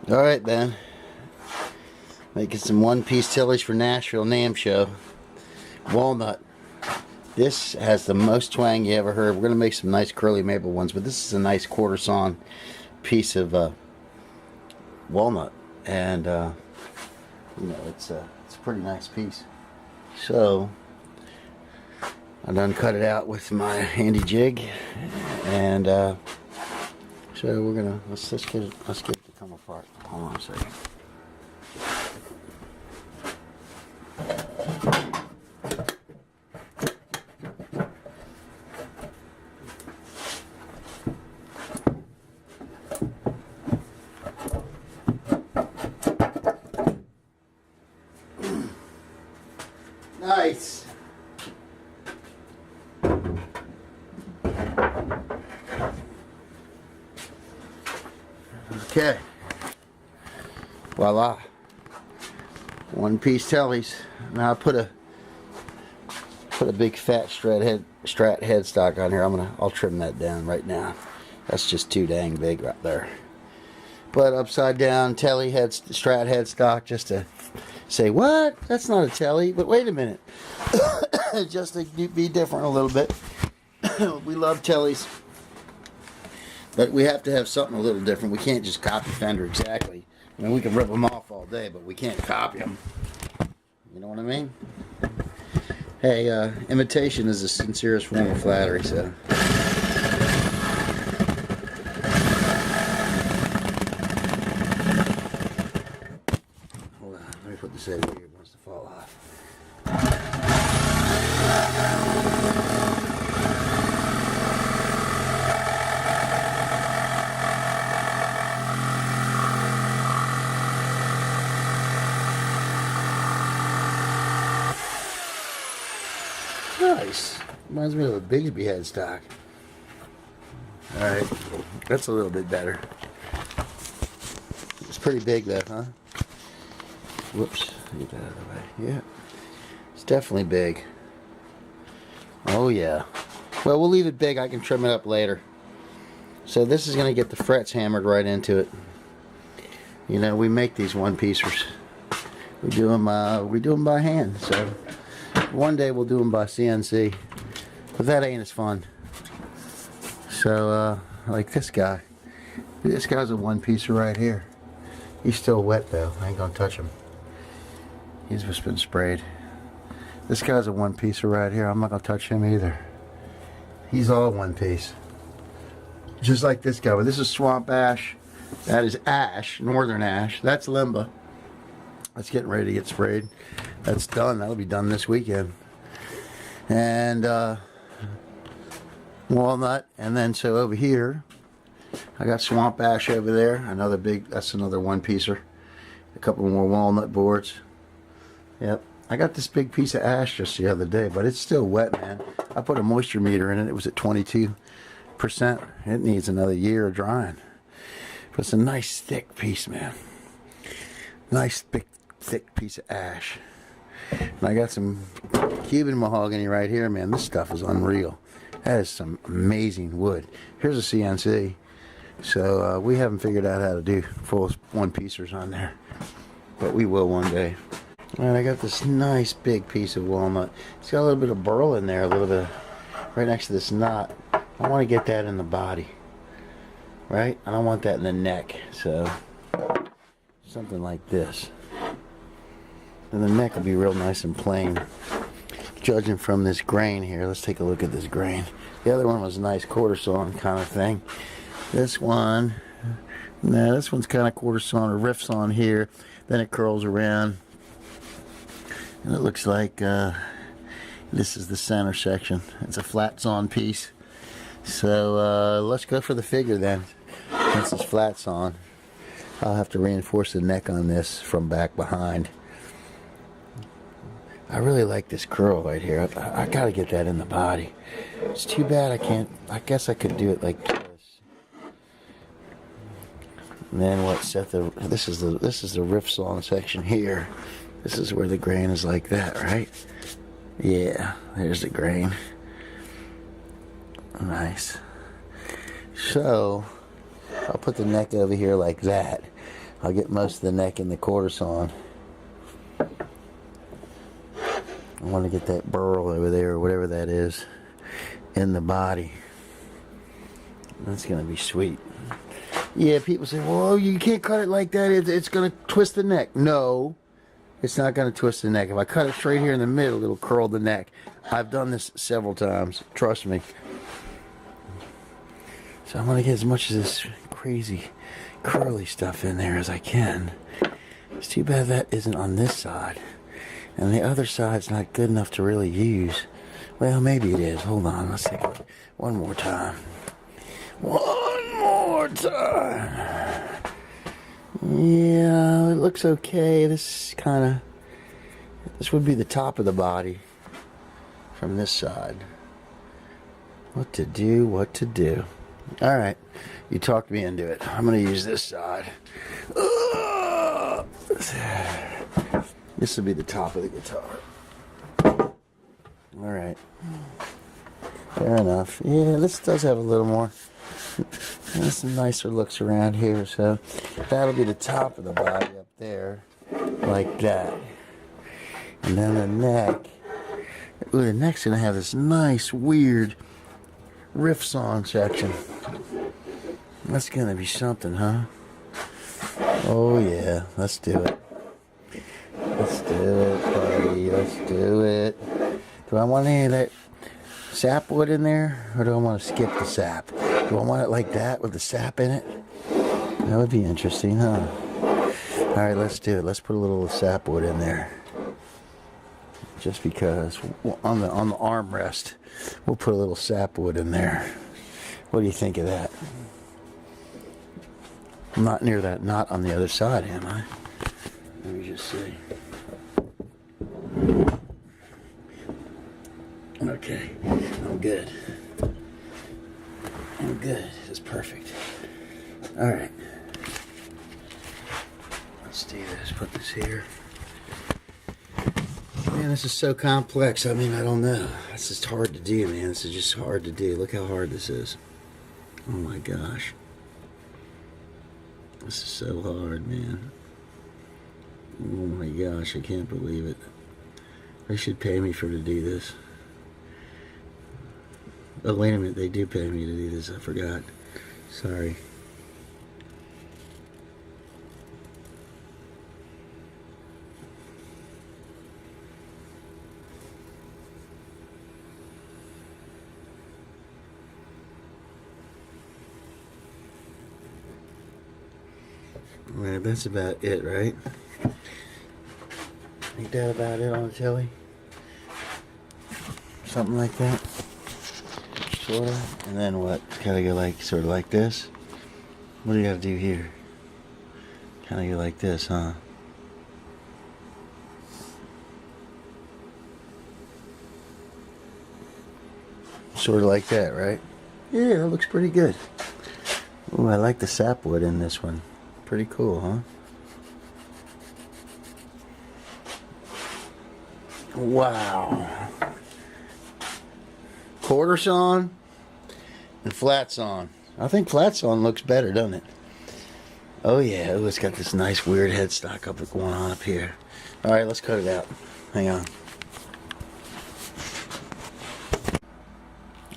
Alright, Ben. Making some one-piece tillage for Nashville NAMM show. Walnut. This has the most twang you ever heard. We're going to make some nice curly maple ones, but this is a nice quarter sawn piece of walnut. And, you know, it's a pretty nice piece. So, I done cut it out with my handy jig. And, so we're going to, let's get it to come apart. Hold on a second. Nice. Okay. Voila. One piece tellies. Now I put a big fat strat headstock on here. I'll trim that down right now. That's just too dang big right there. But upside down telly strat headstock just to say, what? That's not a telly. But wait a minute. Just to be different a little bit. We love tellies. But we have to have something a little different. We can't just copy Fender exactly. I mean, we can rip them off all day, but we can't copy them. You know what I mean? Hey, imitation is the sincerest form of flattery, so. Hold on, let me put this over here. It wants to fall off. Nice. Reminds me of a Bigsby headstock. Alright. That's a little bit better. It's pretty big though, huh? Whoops. Get that out of the way. Yeah. It's definitely big. Oh yeah. Well, we'll leave it big. I can trim it up later. So this is going to get the frets hammered right into it. You know, we make these one-piecers. We do them by hand. So one day we'll do them by CNC, but that ain't as fun. So, like this guy. This guy's a one-piecer right here. He's still wet though. I ain't gonna touch him. He's just been sprayed. This guy's a one-piecer right here. I'm not gonna touch him either. He's all one piece. Just like this guy. But this is swamp ash. That is ash, northern ash. That's limba. That's getting ready to get sprayed. That's done. That'll be done this weekend. And walnut. And then so over here, I got swamp ash over there. Another big. That's another one-piecer. A couple more walnut boards. Yep. I got this big piece of ash just the other day, but it's still wet, man. I put a moisture meter in it. It was at 22%. It needs another year of drying. But it's a nice thick piece, man. Nice big thick piece of ash. And I got some Cuban mahogany right here, man. This stuff is unreal. That is some amazing wood. Here's a CNC. So we haven't figured out how to do full one-piecers on there, but we will one day. Alright, I got this nice big piece of walnut. It's got a little bit of burl in there, a little bit of, right next to this knot. I want to get that in the body, right? I don't want that in the neck, so something like this. And the neck will be real nice and plain. Judging from this grain here, let's take a look at this grain. The other one was a nice quarter sawn kind of thing. This one, no, this one's kind of quarter sawn or riff sawn here. Then it curls around. And it looks like this is the center section. It's a flat sawn piece. So let's go for the figure then. Since it's flat sawn, I'll have to reinforce the neck on this from back behind. I really like this curl right here. I gotta get that in the body. It's too bad I can't. I guess I could do it like this. And then what? This is the riff sawn section here. This is where the grain is like that, right? Yeah, there's the grain. Nice. So I'll put the neck over here like that. I'll get most of the neck in the quarter sawn. I want to get that burl over there, or whatever that is, in the body. That's going to be sweet. Yeah, people say, well, you can't cut it like that. It's going to twist the neck. No, it's not going to twist the neck. If I cut it straight here in the middle, it'll curl the neck. I've done this several times. Trust me. So I'm going to get as much of this crazy curly stuff in there as I can. It's too bad that isn't on this side. And the other side's not good enough to really use. Well, maybe it is. Hold on. Let's take a look. One more time. One more time. Yeah, it looks okay. This would be the top of the body from this side. What to do, what to do. All right, you talked me into it. I'm going to use this side. This will be the top of the guitar. All right. Fair enough. Yeah, this does have a little more. There's some nicer looks around here, so that'll be the top of the body up there, like that. And then the neck. Ooh, the neck's gonna have this nice, weird riff song section. That's gonna be something, huh? Oh yeah, let's do it. Let's do it, buddy. Let's do it. Do I want any of that sapwood in there, or do I want to skip the sap? Do I want it like that with the sap in it? That would be interesting, huh? All right, let's do it. Let's put a little sapwood in there, just because on the armrest, we'll put a little sapwood in there. What do you think of that? I'm not near that knot on the other side, am I? Let me just see. Okay, I'm good. I'm good. It's perfect. All right. Let's do this. Put this here. Man, this is so complex. I mean, I don't know. This is hard to do, man. This is just hard to do. Look how hard this is. Oh my gosh. This is so hard, man. Oh my gosh, I can't believe it. They should pay me to do this. Oh, wait a minute, they do pay me to do this, I forgot. Sorry. Well, that's about it, right? Ain't that about it on the telly? Something like that? Sort of. And then what? Gotta go like, sort of like this? What do you gotta do here? Kinda go like this, huh? Sort of like that, right? Yeah, that looks pretty good. Ooh, I like the sapwood in this one. Pretty cool, huh? Wow. Quarter sawn and flat sawn. I think flat sawn looks better, doesn't it? Oh yeah, ooh, it's got this nice weird headstock going on up here. All right, let's cut it out. Hang on.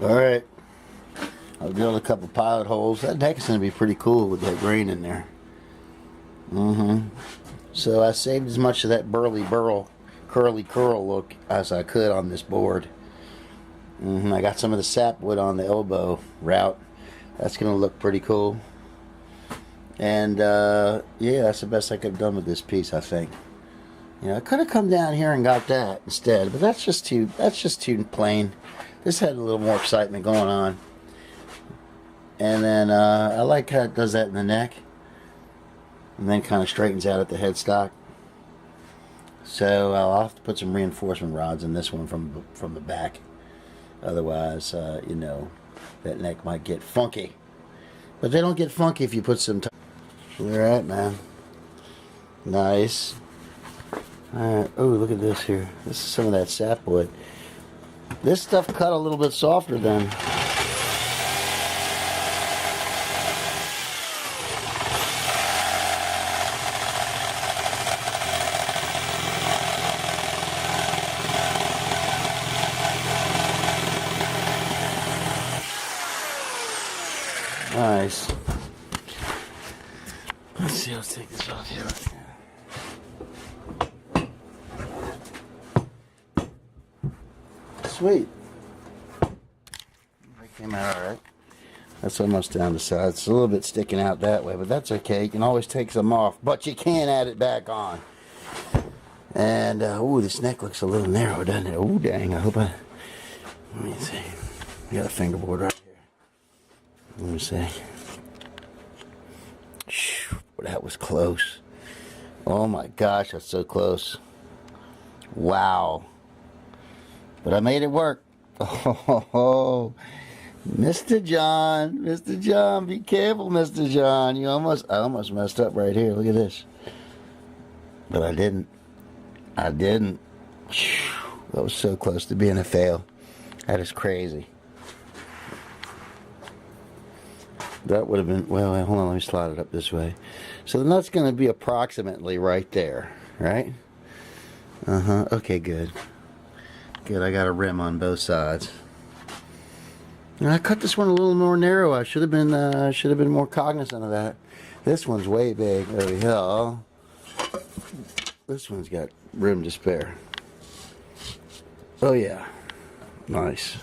All right. I've drilled a couple pilot holes. That neck is going to be pretty cool with that grain in there. So I saved as much of that burly burl, curly curl look as I could on this board. I got some of the sapwood on the elbow route. That's going to look pretty cool. And yeah, that's the best I could have done with this piece, I think. You know, I could have come down here and got that instead, but that's just too plain. This had a little more excitement going on. And then I like how it does that in the neck, and then kind of straightens out at the headstock. So I'll have to put some reinforcement rods in this one from the back. Otherwise, you know, that neck might get funky. But they don't get funky if you put some. Alright, man. Nice. Alright. Oh, look at this here. This is some of that sapwood. This stuff cut a little bit softer than. Nice. Let's see, let's take this off here. Sweet. That came out alright. That's almost down the side. It's a little bit sticking out that way, but that's okay. You can always take some off, but you can add it back on. And, ooh, this neck looks a little narrow, doesn't it? Ooh, dang, I hope let me see. We got a fingerboard right here. Let me see. Well, that was close. Oh my gosh, that's so close. Wow. But I made it work. Oh, Mr. John, be careful, Mr. John. I almost messed up right here. Look at this. But I didn't. That was so close to being a fail. That is crazy. That would have been, well, hold on, let me slide it up this way. So the nut's going to be approximately right there, right? Okay, good. Good, I got a rim on both sides. And I cut this one a little more narrow. I should have been more cognizant of that. This one's way big over here. This one's got room to spare. Oh yeah, nice.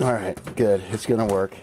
All right, good. It's gonna work.